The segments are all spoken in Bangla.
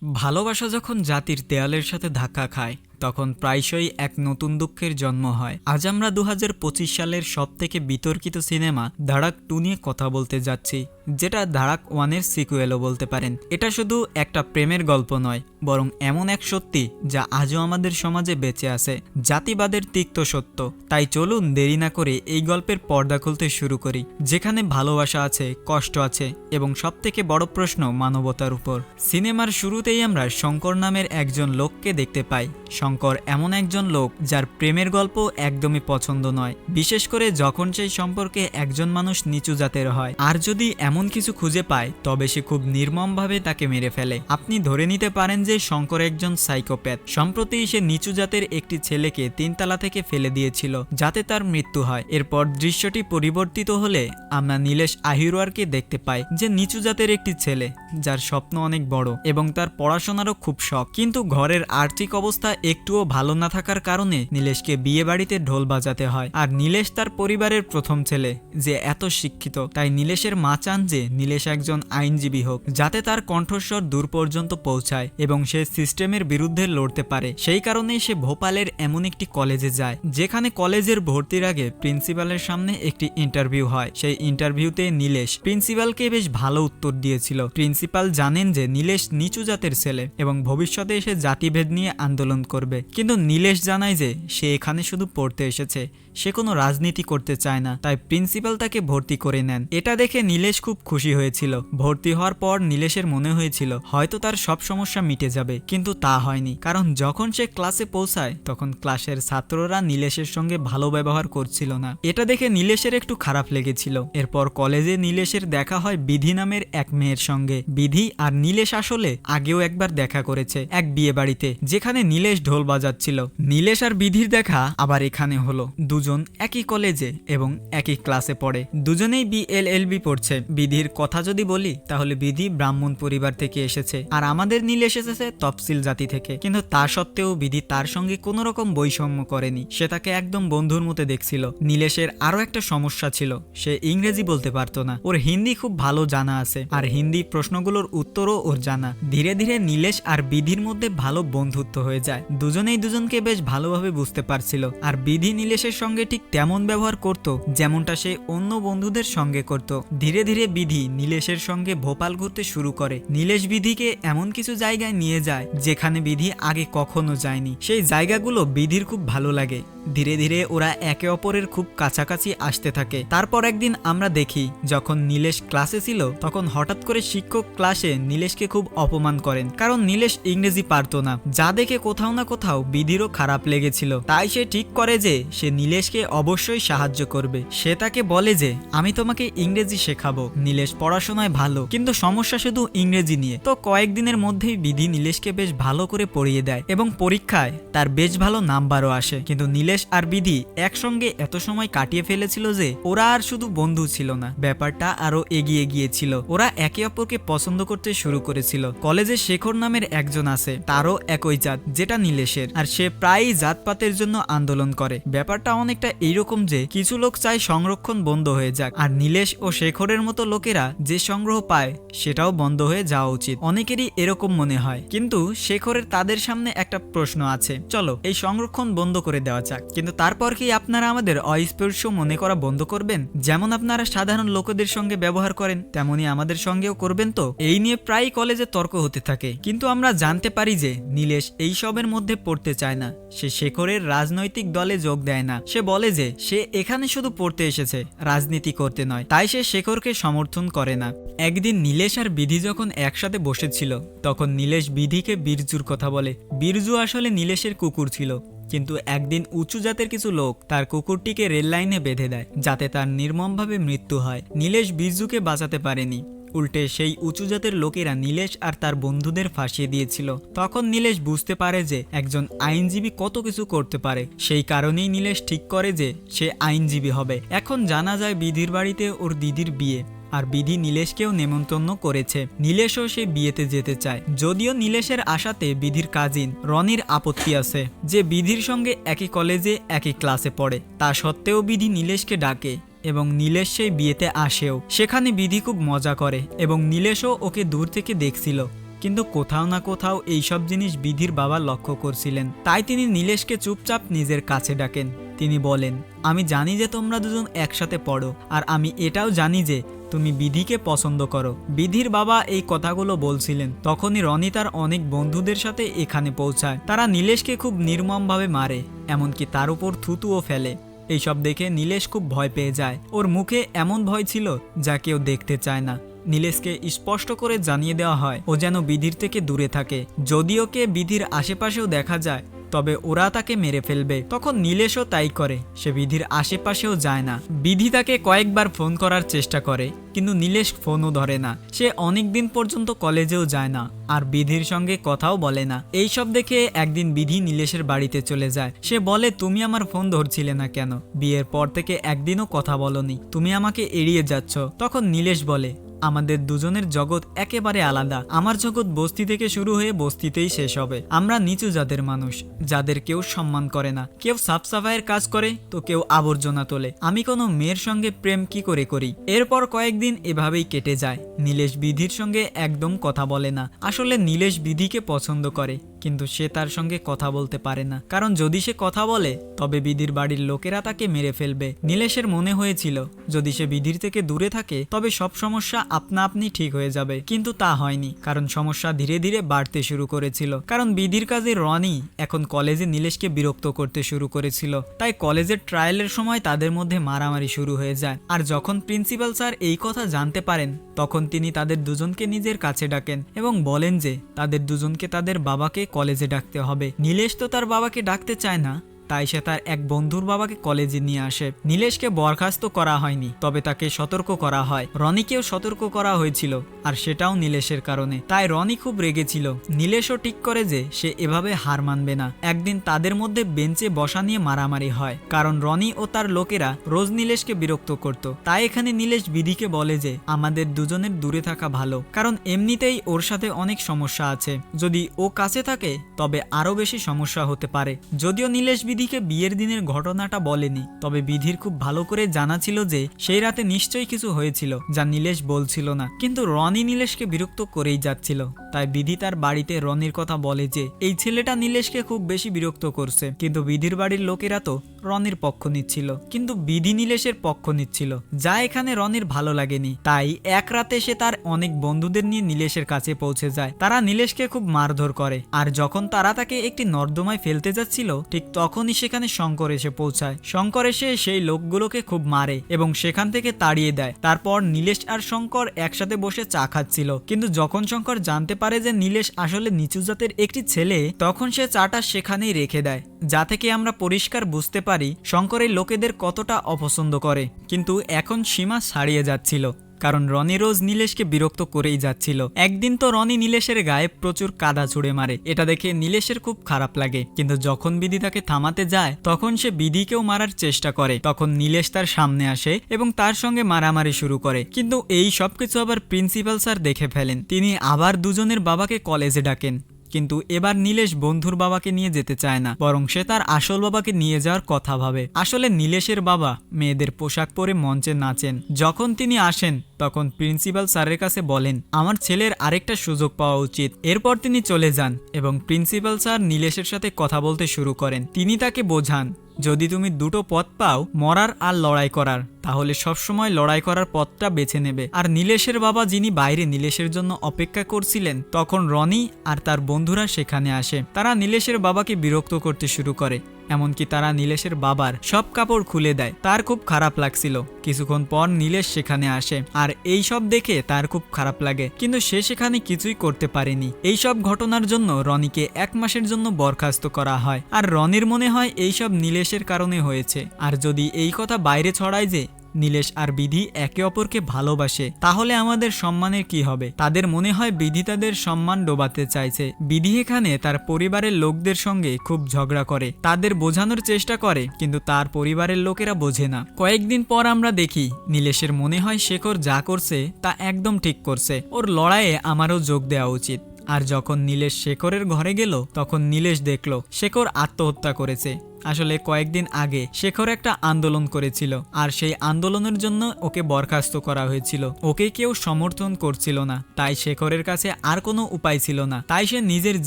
ভালোবাসা যখন জাতির দেয়ালের সাথে ধাক্কা খায় তখন প্রায়শই এক নতুন দুঃখের জন্ম হয়। আজ আমরা ২০২৫ সালের সবথেকে বিতর্কিত সিনেমা ধাড়াক 2 নিয়ে কথা বলতে যাচ্ছি, যেটা ধাড়াক 1-এর সিকুয়েলও বলতে পারেন। এটা শুধু একটা প্রেমের গল্প নয়, বরং এমন এক সত্যি যা আজও আমাদের সমাজে বেঁচে আছে, জাতিবাদের তিক্ত সত্য। তাই চলুন দেরি না করে এই গল্পের পর্দা খুলতে শুরু করি, যেখানে ভালোবাসা আছে, কষ্ট আছে এবং সবথেকে বড় প্রশ্ন মানবতার উপর। সিনেমার শুরুতেই আমরা শঙ্কর নামের একজন লোককে দেখতে পাই। শঙ্কর এমন একজন লোক যার প্রেমের গল্প একদমই পছন্দ নয়, বিশেষ করে যখন সেই সম্পর্কে একজন মানুষ নিচু জাতের হয়, আর যদি এমন কিছু খুঁজে পায় তবে সে খুব নির্মমভাবে তাকে মেরে ফেলে। আপনি ধরে নিতে পারেন যে শঙ্কর একজন সাইকোপ্যাথ। সম্প্রতি সে নিচু জাতের একটি ছেলেকে 3 তলা থেকে ফেলে দিয়েছিল যাতে তার মৃত্যু হয়। এরপর দৃশ্যটি পরিবর্তিত হলে আমরা নীলেশ আহিরওয়ারকে দেখতে পাই, যে নিচু জাতের একটি ছেলে যার স্বপ্ন অনেক বড় এবং তার পড়াশোনারও খুব শখ, কিন্তু ঘরের আর্থিক অবস্থা একটুও ভালো না থাকার কারণে নীলেশকে বিয়ে বাড়িতে ঢোল বাজাতে হয়। আর নীলেশ তার পরিবারের প্রথম ছেলে যে এত শিক্ষিত, তাই নীলেশের মা চান যে নীলেশ একজন আইনজীবী হোক, যাতে তার কণ্ঠস্বর দূর পর্যন্ত পৌঁছায় এবং সে সিস্টেমের বিরুদ্ধে লড়তে পারে। সেই কারণেই সে ভোপালের এমন একটি কলেজে যায়, যেখানে কলেজের ভর্তির আগে প্রিন্সিপালের সামনে একটি ইন্টারভিউ হয়। সেই ইন্টারভিউতে নীলেশ প্রিন্সিপালকে বেশ ভালো উত্তর দিয়েছিল। প্রিন্সিপাল জানেন যে নীলেশ নিচু জাতের ছেলে এবং ভবিষ্যতে এসে জাতিভেদ নিয়ে আন্দোলন করবে, কিন্তু নীলেশ জানায় যে সে এখানে শুধু পড়তে এসেছে, সে কোনো রাজনীতি করতে চায় না। তাই প্রিন্সিপাল তাকে ভর্তি করে নেন। এটা দেখে নীলেশ খুব খুশি হয়েছিল। ভর্তি হওয়ার পর নীলেশের মনে হয়েছিল হয়তো তার সব সমস্যা মিটে যাবে, কিন্তু তা হয়নি। কারণ যখন সে ক্লাসে পৌঁছায় তখন ক্লাসের ছাত্ররা নীলেশের সঙ্গে ভালো ব্যবহার করছিল না। এটা দেখে নীলেশের একটু খারাপ লেগেছিল। এরপর কলেজে নীলেশের দেখা হয় বিধি নামের এক মেয়ের সঙ্গে। বিধি আর নীলেশ আসলে আগেও একবার দেখা করেছে এক বিয়ে বাড়িতে, যেখানে নীলেশ ঢোল বাজাচ্ছিল। নীলেশ আর বিধির দেখা আবার এখানে হলো। দুজন একই কলেজে এবং একই ক্লাসে পড়ে, দুজনেই বিএলএলবি পড়ছে। বিধির কথা যদি বলি তাহলে বিধি ব্রাহ্মণ পরিবার থেকে এসেছে আর আমাদের নীলেশ এসেছে তফসিল জাতি থেকে, কিন্তু তা সত্ত্বেও বিধি তার সঙ্গে কোনো রকম বৈষম্য করেনি। সে তাকে একদম বন্ধুর মতো দেখছিল। নীলেশের আরো একটা সমস্যা ছিল, সে ইংরেজি বলতে পারতো না। ওর হিন্দি খুব ভালো জানা আছে আর হিন্দি প্রশ্নগুলোর উত্তরও ওর জানা। ধীরে ধীরে নীলেশ আর বিধির মধ্যে ভালো বন্ধুত্ব হয়ে যায়। দুজনেই দুজনকে বেশ ভালোভাবে বুঝতে পারছিল। আর বিধি নীলেশের সঙ্গে ঠিক তেমন ব্যবহার করত যেমনটা সে অন্য বন্ধুদের সঙ্গে করত। ধীরে ধীরে বিধি নীলেশের সঙ্গে ভোপাল ঘুরতে শুরু করে। নীলেশ বিধিকে এমন কিছু জায়গায় নিয়ে যায় যেখানে বিধি আগে কখনো যায়নি। সেই জায়গাগুলো বিধির খুব ভালো লাগে। ধীরে ধীরে ওরা একে অপরের খুব কাছাকাছি আসতে থাকে। তারপর একদিন আমরা দেখি যখন নীলেশ ক্লাসে ছিল তখন হঠাৎ করে শিক্ষক ক্লাসে নীলেশকে খুব অপমান করেন, কারণ নীলেশ ইংরেজি পারতো না, যা দেখে কোথাও না কোথাও বিধিরও খারাপ লেগেছিল। তাই সে ঠিক করে যে সে নীলেশকে অবশ্যই সাহায্য করবে। সে তাকে বলে যে আমি তোমাকে ইংরেজি শেখাবো। নীলেশ পড়াশোনায় ভালো, কিন্তু সমস্যা শুধু ইংরেজি নিয়ে। তো কয়েকদিনের মধ্যেই বিধি নীলেশকে বেশ ভালো করে পড়িয়ে দেয় এবং পরীক্ষায় তার বেশ ভালো নাম্বারও আসে। কিন্তু নীলেশ আর বিধি একসঙ্গে এত সময় কাটিয়ে ফেলেছিল যে ওরা আর শুধু বন্ধু ছিল না, ব্যাপারটা আরো এগিয়ে গিয়েছিল। ওরা একে অপরকে পছন্দ করতে শুরু করেছিল। কলেজে শেখর নামের একজন আছে, তারও একই জাত যেটা নীলেশের, আর সে প্রায়ই জাতপাতের জন্য আন্দোলন করে। ব্যাপারটা অনেকটা এইরকম যে কিছু লোক চায় সংরক্ষণ বন্ধ হয়ে যাক, আর নীলেশ ও শেখরের মতো লোকেরা যে সংগ্রহ পায় সেটাও বন্ধ হয়ে যাওয়া উচিত। অনেকেরই এরকম মনে হয়, কিন্তু শেখরের তাদের সামনে একটা প্রশ্ন আছে, চলো এই সংরক্ষণ বন্ধ করে দেওয়া যাক, কিন্তু তারপর কি আপনারা আমাদের অস্পৃশ্য মনে করা বন্ধ করবেন? যেমন আপনারা সাধারণ লোকেদের সঙ্গে ব্যবহার করেন তেমনি আমাদের সঙ্গেও করবেন তো? এই নিয়ে প্রায় কলেজে তর্ক হতে থাকে, কিন্তু আমরা জানতে পারি যে নীলেশ এই সবের মধ্যে পড়তে চায় না। সে শেখরের রাজনৈতিক দলে যোগ দেয় না। সে বলে যে সে এখানে শুধু পড়তে এসেছে, রাজনীতি করতে নয়। তাই সে শেখরকে সমর্থন করে না। একদিন নীলেশ আর বিধি যখন একসাথে বসেছিল তখন নীলেশ বিধিকে বীরজুর কথা বলে। বীরজু আসলে নীলেশের কুকুর ছিল, কিন্তু একদিন উঁচু জাতের কিছু লোক তার কুকুরটিকে রেল লাইনে বেঁধে দেয় যাতে তার নির্মমভাবে মৃত্যু হয়। নীলেশ বীরজুকে বাঁচাতে পারেনি, উল্টে সেই উঁচু জাতের লোকেরা নীলেশ আর তার বন্ধুদের ফাঁসিয়ে দিয়েছিল। তখন নীলেশ বুঝতে পারে যে একজন আইনজীবী কত কিছু করতে পারে। সেই কারণেই নীলেশ ঠিক করে যে সে আইনজীবী হবে। এখন জানা যায় বিধির বাড়িতে ওর দিদির বিয়ে, আর বিধি নীলেশকেও নেমন্তন্ন করেছে। নীলেশও সে বিয়েতে যেতে চায়, যদিও নীলেশের আশাতে বিধির কাজিন রনির আপত্তি আছে, যে বিধির সঙ্গে একই কলেজে একই ক্লাসে পড়ে। তা সত্ত্বেও বিধি নীলেশকে ডাকে এবং নীলেশ সেই বিয়েতে আসেও। সেখানে বিধি খুব মজা করে এবং নীলেশও ওকে দূর থেকে দেখছিল। কিন্তু কোথাও না কোথাও এইসব জিনিস বিধির বাবা লক্ষ্য করছিলেন। তাই তিনি নীলেশকে চুপচাপ নিজের কাছে ডাকেন। তিনি বলেন, আমি জানি যে তোমরা দুজন একসাথে পড়ো, আর আমি এটাও জানি যে তুমি বিধিকে পছন্দ করো। বিধির বাবা এই কথাগুলো বলছিলেন তখনই রনি তার অনেক বন্ধুদের সাথে এখানে পৌঁছায়। তারা নীলেশকে খুব নির্মমভাবে মারে, এমনকি তার উপর থুতুও ফেলে। এইসব দেখে নীলেশ খুব ভয় পেয়ে যায়। ওর মুখে এমন ভয় ছিল যা কেউ দেখতে চায় না। নীলেশকে স্পষ্ট করে জানিয়ে দেওয়া হয় ও যেন বিধির থেকে দূরে থাকে। যদিও কে বিধির আশেপাশেও দেখা যায় তবে ওরা তাকে মেরে ফেলবে। তখন নীলেশও তাই করে, সে বিধির আশেপাশেও যায় না। বিধি তাকে কয়েকবার ফোন করার চেষ্টা করে কিন্তু নীলেশ ফোনও ধরে না। সে অনেক দিন পর্যন্ত কলেজেও যায় না আর বিধির সঙ্গে কথাও বলে না। এইসব দেখে একদিন বিধি নীলেশের বাড়িতে চলে যায়। সে বলে, তুমি আমার ফোন ধরছিলে না কেন? বিয়ের পর থেকে একদিনও কথা বলনি, তুমি আমাকে এড়িয়ে যাচ্ছ। তখন নীলেশ বলে, আমাদের দুজনের জগৎ একেবারে আলাদা। আমার জগৎ বস্তি থেকে শুরু হয়ে বস্তিতেই শেষ হবে। আমরা নিচু জাতের মানুষ, যাদের কেউ সম্মান করে না। কেউ সাফ সাফাইয়ের কাজ করে তো কেউ আবর্জনা তোলে। আমি কোনো মেয়ের সঙ্গে প্রেম কি করে করি? এরপর কয়েকদিন এভাবেই কেটে যায়। নীলেশ বিধির সঙ্গে একদম কথা বলে না। আসলে নীলেশ বিধিকে পছন্দ করে কিন্তু সে তার সঙ্গে কথা বলতে পারে না, কারণ যদি সে কথা বলে তবে বিধির বাড়ির লোকেরা তাকে মেরে ফেলবে। নীলেশের মনে হয়েছিল যদি সে বিধির থেকে দূরে থাকে তবে সব সমস্যা আপনা আপনি ঠিক হয়ে যাবে, কিন্তু তা হয়নি। কারণ সমস্যা ধীরে ধীরে বাড়তে শুরু করেছিল। কারণ বিধির কাজে রনি এখন কলেজে নীলেশকে বিরক্ত করতে শুরু করেছিল। তাই কলেজের ট্রায়ালের সময় তাদের মধ্যে মারামারি শুরু হয়ে যায়। আর যখন প্রিন্সিপাল স্যার এই কথা জানতে পারেন তখন তিনি তাদের দুজনকে নিজের কাছে ডাকেন এবং বলেন যে তাদের দুজনকে তাদের বাবাকে কলেজে ডাকতে হবে। নীলেশ তো তার বাবাকে ডাকতে চায় না, তাই সে তার এক বন্ধুর বাবাকে কলেজে নিয়ে আসে। নীলেশকে বরখাস্ত করা হয়নি, তবে তাকে সতর্ক করা হয়। রনিকেও সতর্ক করা হয়েছিল, আর সেটাও নীলেশের কারণে। তাই রনি খুব রেগেছিল। নীলেশও ঠিক করে যে সে এভাবে হার মানবে না। একদিন তাদের মধ্যে বেঞ্চে বসা নিয়ে মারামারি হয়, কারণ রনি ও তার লোকেরা রোজ নীলেশকে বিরক্ত করত। তাই এখানে নীলেশ বিধিকে বলে যে আমাদের দুজনের দূরে থাকা ভালো, কারণ এমনিতেই ওর সাথে অনেক সমস্যা আছে। যদি ও কাছে থাকে তবে আরো বেশি সমস্যা হতে পারে। যদিও নীলেশ বিধিকে বিয়ের দিনের ঘটনাটা বলেনি, তবে বিধির খুব ভালো করে জানা ছিল যে সেই রাতে নিশ্চয়ই কিছু হয়েছিল যা নীলেশ বলছিল না। কিন্তু রনি নীলেশকে বিরক্ত করেই যাচ্ছিল। তাই বিধি তার বাড়িতে রনির কথা বলে যে এই ছেলেটা নীলেশকে খুব বেশি বিরক্ত করছে। কিন্তু বিধির বাড়ির লোকেরা তো রনির পক্ষ নিচ্ছিল, কিন্তু বিধি নীলেশের পক্ষ নিচ্ছিল, যা এখানে রনির ভালো লাগেনি। তাই এক রাতে সে তার অনেক বন্ধুদের নিয়ে নীলেশের কাছে পৌঁছে যায়। তারা নীলেশকে খুব মারধর করে, আর যখন তারা তাকে একটি নর্দমায় ফেলতে যাচ্ছিল ঠিক তখনই সেখানে শঙ্কর এসে পৌঁছায়। শঙ্কর এসে সেই লোকগুলোকে খুব মারে এবং সেখান থেকে তাড়িয়ে দেয়। তারপর নীলেশ আর শঙ্কর একসাথে বসে চা খাচ্ছিল, কিন্তু যখন শঙ্কর জানতে পারে যে নীলেশ আসলে নিচু জাতের একটি ছেলে তখন সে চাটা সেখানেই রেখে দেয়, যা থেকে আমরা পরিষ্কার বুঝতে পারি শঙ্কর এই লোকেদের কতটা অপছন্দ করে। কিন্তু এখন সীমা ছাড়িয়ে যাচ্ছিল, কারণ রনি রোজ নীলেশকে বিরক্ত করেই যাচ্ছিল। একদিন তো রনি নীলেশের গায়ে প্রচুর কাদা ছুড়ে মারে। এটা দেখে নীলেশের খুব খারাপ লাগে, কিন্তু যখন বিধি তাকে থামাতে যায় তখন সে বিধিকেও মারার চেষ্টা করে। তখন নীলেশ তার সামনে আসে এবং তার সঙ্গে মারামারি শুরু করে। কিন্তু এই সবকিছু আবার প্রিন্সিপাল স্যার দেখে ফেলেন। তিনি আবার দুজনের বাবাকে কলেজে ডাকেন, কিন্তু এবার নীলেশ বন্ধুর বাবাকে নিয়ে যেতে চায় না, বরং সে তার আসল বাবাকে নিয়ে যাওয়ার কথা ভাবে। আসলে নীলেশের বাবা মেয়েদের পোশাক পরে মঞ্চে নাচেন। যখন তিনি আসেন তখন প্রিন্সিপাল স্যারের কাছে বলেন আমার ছেলের আরেকটা সুযোগ পাওয়া উচিত। এরপর তিনি চলে যান এবং প্রিন্সিপাল স্যার নীলেশের সাথে কথা বলতে শুরু করেন। তিনি তাকে বোঝান যদি তুমি দুটো পথ পাও, মরার আর লড়াই করার, তাহলে সবসময় লড়াই করার পথটা বেছে নেবে। আর নীলেশের বাবা যিনি বাইরে নীলেশের জন্য অপেক্ষা করছিলেন তখন রনি আর তার বন্ধুরা সেখানে আসে। তারা নীলেশের বাবাকে বিরক্ত করতে শুরু করে, এমনকি তারা নীলেশের বাবার সব কাপড় খুলে দেয়। তার খুব খারাপ লাগছিল। কিছুক্ষণ পর নীলেশ সেখানে আসে আর এই সব দেখে তার খুব খারাপ লাগে, কিন্তু সে সেখানে কিছুই করতে পারেনি। এই সব ঘটনার জন্য রনিকে 1 মাসের জন্য বরখাস্ত করা হয়। আর রনির মনে হয় এইসব নীলেশের কারণে হয়েছে। আর যদি এই কথা বাইরে ছড়ায় যে নীলেশ আর বিধি একে অপরকে ভালোবাসে, তাহলে আমাদের সম্মানের কি হবে? তাদের মনে হয় বিধি তাদের সম্মান ডোবাতে চাইছে। বিধি এখানে তার পরিবারের লোকদের সঙ্গে খুব ঝগড়া করে, তাদের বোঝানোর চেষ্টা করে, কিন্তু তার পরিবারের লোকেরা বোঝে না। কয়েকদিন পর আমরা দেখি নীলেশের মনে হয় শেখর যা করছে তা একদম ঠিক করছে, ওর লড়াইয়ে আমারও যোগ দেওয়া উচিত। আর যখন নীলেশ শেখরের ঘরে গেল তখন নীলেশ দেখল শেখর আত্মহত্যা করেছে। আসলে কয়েকদিন আগে শেখর একটা আন্দোলন করেছিল, আর সেই আন্দোলনের জন্য ওকে বরখাস্ত করা হয়েছিল। ওকে কেউ সমর্থন করছিল না, তাই শেখরের কাছে আর কোনো উপায় ছিল না, তাই সে নিজের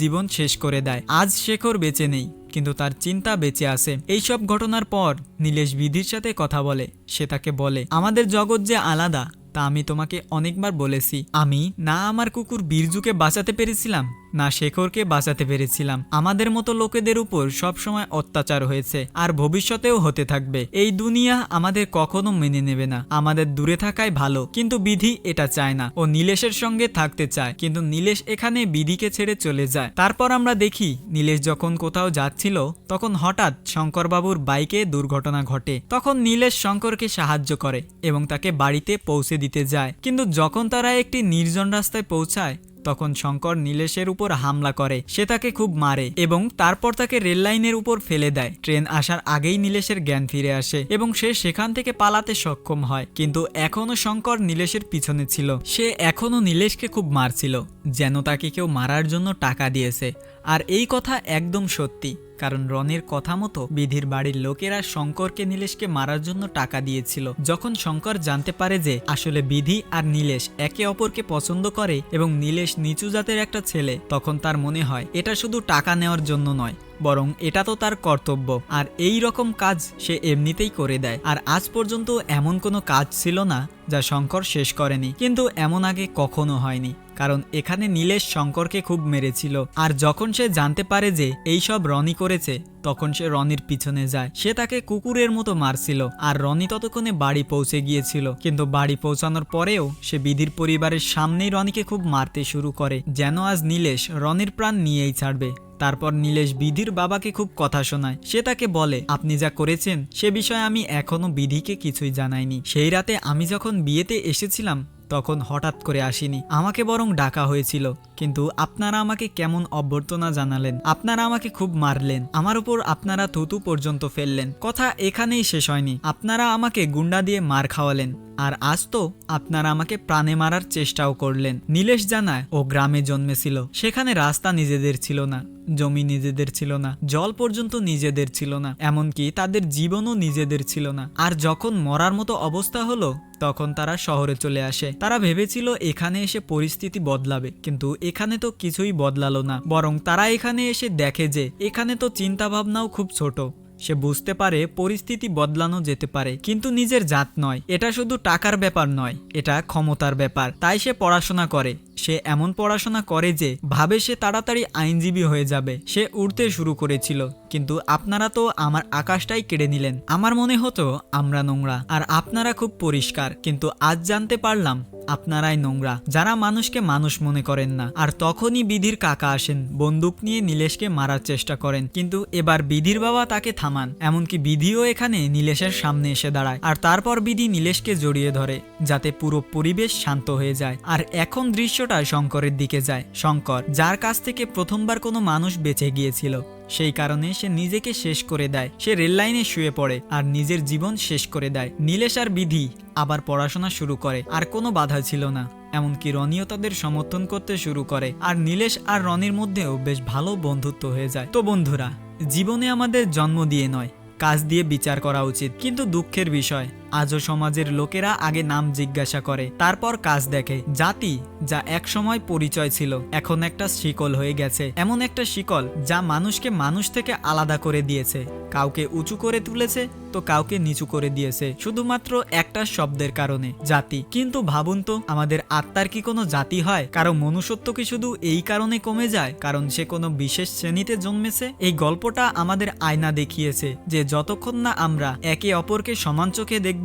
জীবন শেষ করে দেয়। আজ শেখর বেঁচে নেই, কিন্তু তার চিন্তা বেঁচে আছে। এইসব ঘটনার পর নীলেশ বিধির সাথে কথা বলে। সে তাকে বলে, আমাদের জগৎ যে আলাদা তা আমি তোমাকে অনেকবার বলেছি। আমি না আমার কুকুর বিরজুকে বাঁচাতে পেরেছিলাম, না শেখরকে বাঁচাতে পেরেছিলাম। আমাদের মতো লোকেদের উপর সবসময় অত্যাচার হয়েছে, আর ভবিষ্যতেও হতে থাকবে। এই দুনিয়া আমাদের কখনো মেনে নেবে না, আমাদের দূরে থাকাই ভালো। কিন্তু বিধি এটা চায় না, ও নীলেশের সঙ্গে থাকতে চায়, কিন্তু নীলেশ এখানে বিধিকে ছেড়ে চলে যায়। তারপর আমরা দেখি নীলেশ যখন কোথাও যাচ্ছিল তখন হঠাৎ শঙ্করবাবুর বাইকে দুর্ঘটনা ঘটে। তখন নীলেশ শঙ্করকে সাহায্য করে এবং তাকে বাড়িতে পৌঁছে দিতে যায়। কিন্তু যখন তারা একটি নির্জন রাস্তায় পৌঁছায় তখন শঙ্কর নীলেশের উপর হামলা করে। সে তাকে খুব মারে এবং তারপর তাকে রেল লাইনের উপর ফেলে দেয়। ট্রেন আসার আগেই নীলেশের জ্ঞান ফিরে আসে এবং সে সেখান থেকে পালাতে সক্ষম হয়। কিন্তু এখনো শঙ্কর নীলেশের পিছনে ছিল। সে এখনো নীলেশকে খুব মারছিল, যেন তাকে কেউ মারার জন্য টাকা দিয়েছে। আর এই কথা একদম সত্যি, কারণ রনির কথা মতো বিধির বাড়ির লোকেরা শঙ্করকে নীলেশকে মারার জন্য টাকা দিয়েছিল। যখন শঙ্কর জানতে পারে যে আসলে বিধি আর নীলেশ একে অপরকে পছন্দ করে এবং নীলেশ নিচু জাতের একটা ছেলে, তখন তার মনে হয় এটা শুধু টাকা নেওয়ার জন্য নয়, বরং এটা তো তার কর্তব্য। আর এই রকম কাজ সে এমনিতেই করে দেয়। আর আজ পর্যন্ত এমন কোনো কাজ ছিল না যা শঙ্কর শেষ করেনি, কিন্তু এমন আগে কখনো হয়নি, কারণ এখানে নীলেশ শঙ্করকে খুব মেরেছিল। আর যখন সে জানতে পারে যে এই সব রনি করেছে, তখন সে রনির পিছনে যায়। সে তাকে কুকুরের মতো মারছিল, আর রনি ততক্ষণে বাড়ি পৌঁছে গিয়েছিল। কিন্তু বাড়ি পৌঁছানোর পরেও সে বিধির পরিবারের সামনেই রনিকে খুব মারতে শুরু করে, যেন আজ নীলেশ রনির প্রাণ নিয়েই ছাড়বে। তারপর নীলেশ বিধির বাবাকে খুব কথা শোনায়। সে তাকে বলে, আপনি যা করেছেন সে বিষয়ে আমি এখনো বিধিকে কিছুই জানাইনি। সেই রাতে আমি যখন বিয়েতে এসেছিলাম তখন হঠাৎ করে আসিনি, আমাকে বরং ডাকা হয়েছিল। কিন্তু আপনারা আমাকে কেমন অভ্যর্থনা জানালেন, আপনারা আমাকে খুব মারলেন, আমার উপর আপনারা থুতু পর্যন্ত ফেললেন। কথা এখানেই শেষ হয়নি, আপনারা আমাকে গুন্ডা দিয়ে মার খাওয়ালেন, আর আজ তো আপনারা আমাকে প্রাণে মারার চেষ্টাও করলেন। নীলেশ জানায় ও গ্রামে জন্মেছিল, সেখানে রাস্তা নিজেদের ছিল না, জমি নিজেদের ছিল না, জল পর্যন্ত নিজেদের ছিল না, এমনকি তাদের জীবনও নিজেদের ছিল না। আর যখন মরার মতো অবস্থা হলো তখন তারা শহরে চলে আসে। তারা ভেবেছিল এখানে এসে পরিস্থিতি বদলাবে, কিন্তু এখানে তো কিছুই বদলালো না, বরং তারা এখানে এসে দেখে যে এখানে তো চিন্তা ভাবনাও খুব ছোট। সে বুঝতে পারে পরিস্থিতি বদলানো যেতে পারে, কিন্তু নিজের জাত নয়। এটা শুধু টাকার ব্যাপার নয়, এটা ক্ষমতার ব্যাপার। তাই সে পড়াশোনা করে। সে এমন পড়াশোনা করে যে ভাবে সে তাড়াতাড়ি আইনজীবী হয়ে যাবে। সে উড়তে শুরু করেছিল, কিন্তু আপনারা তো আমার আকাশটাই কেড়ে নিলেন। আমার মনে হতো আমরা নোংরা আর আপনারা খুব পরিষ্কার, কিন্তু আজ জানতে পারলাম আপনারাই নোংরা, যারা মানুষকে মানুষ মনে করেন না। আর তখনই বিধির কাকা আসেন, বন্দুক নিয়ে নীলেশকে মারার চেষ্টা করেন, কিন্তু এবার বিধির বাবা তাকে থামান। এমনকি বিধিও এখানে নীলেশের সামনে এসে দাঁড়ায়, আর তারপর বিধি নীলেশকে জড়িয়ে ধরে যাতে পুরো পরিবেশ শান্ত হয়ে যায়। আর এখন দৃশ্যটা শঙ্করের দিকে যায়। শঙ্কর, যার কাছ থেকে প্রথমবার কোনো মানুষ বেঁচে গিয়েছিল, সেই কারণে সে নিজেকে শেষ করে দেয়। সে রেল লাইনে শুয়ে পড়ে আর নিজের জীবন শেষ করে দেয়। নীলেশ আর বিধি আবার পড়াশোনা শুরু করে, আর কোনো বাধা ছিল না। এমনকি রনিও তাদের সমর্থন করতে শুরু করে, আর নীলেশ আর রনির মধ্যেও বেশ ভালো বন্ধুত্ব হয়ে যায়। তো বন্ধুরা, জীবনে আমাদের জন্ম দিয়ে নয়, কাজ দিয়ে বিচার করা উচিত। কিন্তু দুঃখের বিষয়, আজও সমাজের লোকেরা আগে নাম জিজ্ঞাসা করে, তারপর কাজ দেখে। জাতি যা একসময় পরিচয় ছিল, এখন একটা শিকল হয়ে গেছে। এমন একটা শিকল যা মানুষকে মানুষ থেকে আলাদা করে দিয়েছে, কাউকে উঁচু করে তুলেছে তো কাউকে নিচু করে দিয়েছে, শুধুমাত্র একটা শব্দের কারণে, জাতি। কিন্তু ভাবুন তো, আমাদের আত্মার কি কোনো জাতি হয়? কারো মনুষ্যত্ব কি শুধু এই কারণে কমে যায় কারণ সে কোনো বিশেষ শ্রেণীতে জন্মেছে? এই গল্পটা আমাদের আয়না দেখিয়েছে যে যতক্ষণ না আমরা একে অপরকে সমান চোখে দেখব,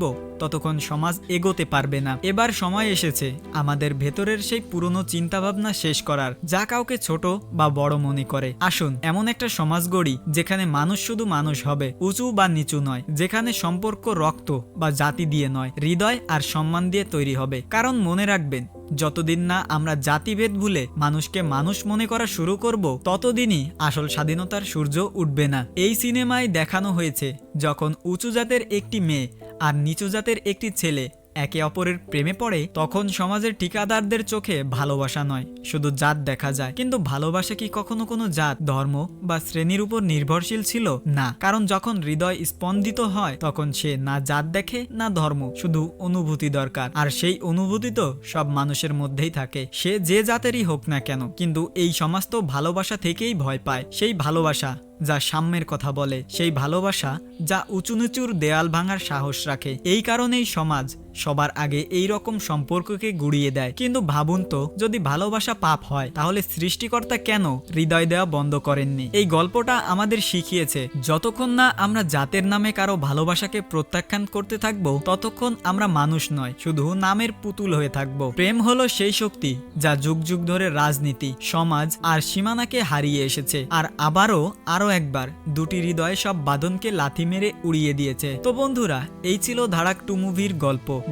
ততক্ষণ সমাজ এগোতে পারবে না। এবার সময় এসেছে আমাদের ভেতরের সেই পুরনো চিন্তাভাবনা শেষ করার, যা কাউকে ছোট বা বড় মনে করে। আসুন এমন একটা সমাজ গড়ি যেখানে মানুষ শুধু মানুষ হবে, উঁচু বা নিচু নয়, যেখানে সম্পর্ক রক্ত বা জাতি দিয়ে নয়, হৃদয় আর সম্মান দিয়ে তৈরি হবে। কারণ মনে রাখবেন, যতদিন না আমরা জাতিভেদ ভুলে মানুষকে মানুষ মনে করা শুরু করব, ততদিনই আসল স্বাধীনতার সূর্য উঠবে না। এই সিনেমায় দেখানো হয়েছে যখন উঁচু জাতের একটি মেয়ে আর নিচু জাতের একটি ছেলে একে অপরের প্রেমে পড়ে তখন সমাজের ঠিকাদারদের চোখে ভালোবাসা নয়, শুধু জাত দেখা যায়। কিন্তু ভালোবাসা কি কখনো কোনো জাত, ধর্ম বা শ্রেণীর উপর নির্ভরশীল ছিল? না, কারণ যখন হৃদয় স্পন্দিত হয় তখন সে না জাত দেখে না ধর্ম, শুধু অনুভূতি দরকার। আর সেই অনুভূতি তো সব মানুষের মধ্যেই থাকে, সে যে জাতেরই হোক না কেন। কিন্তু এই সমাজ তো ভালোবাসা থেকেই ভয় পায়, সেই ভালোবাসা যা সাম্যের কথা বলে, সেই ভালোবাসা যা উঁচু নিচুর দেয়াল ভাঙার সাহস রাখে। এই কারণেই সমাজ সবার আগে এই রকম সম্পর্ককে গুড়িয়ে দেয়। কিন্তু ভাবুন তো, যদি ভালোবাসা পাপ হয় তাহলে সৃষ্টিকর্তা কেন হৃদয় দেওয়া বন্ধ করেননি? এই গল্পটা আমাদের শিখিয়েছে যতক্ষণ না আমরা জাতের নামে কারো ভালোবাসাকে প্রত্যাখ্যান করতে থাকবো, ততক্ষণ আমরা মানুষ নয়, শুধু নামের পুতুল হয়ে থাকবো। প্রেম হলো সেই শক্তি যা যুগ যুগ ধরে রাজনীতি, সমাজ আর সীমানাকে হারিয়ে এসেছে, আর আরো একবার দুটি হৃদয় সব বাঁধনকে লাথি মেরে উড়িয়ে দিয়েছে। তো বন্ধুরা, এই ছিল ধাড়াক 2 মুভির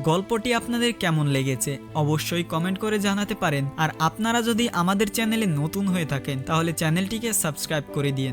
গল্পটি আপনাদের কেমন লেগেছে অবশ্যই কমেন্ট করে জানাতে পারেন। আর আপনারা যদি আমাদের চ্যানেলে নতুন হয়ে থাকেন তাহলে চ্যানেলটিকে সাবস্ক্রাইব করে দিন।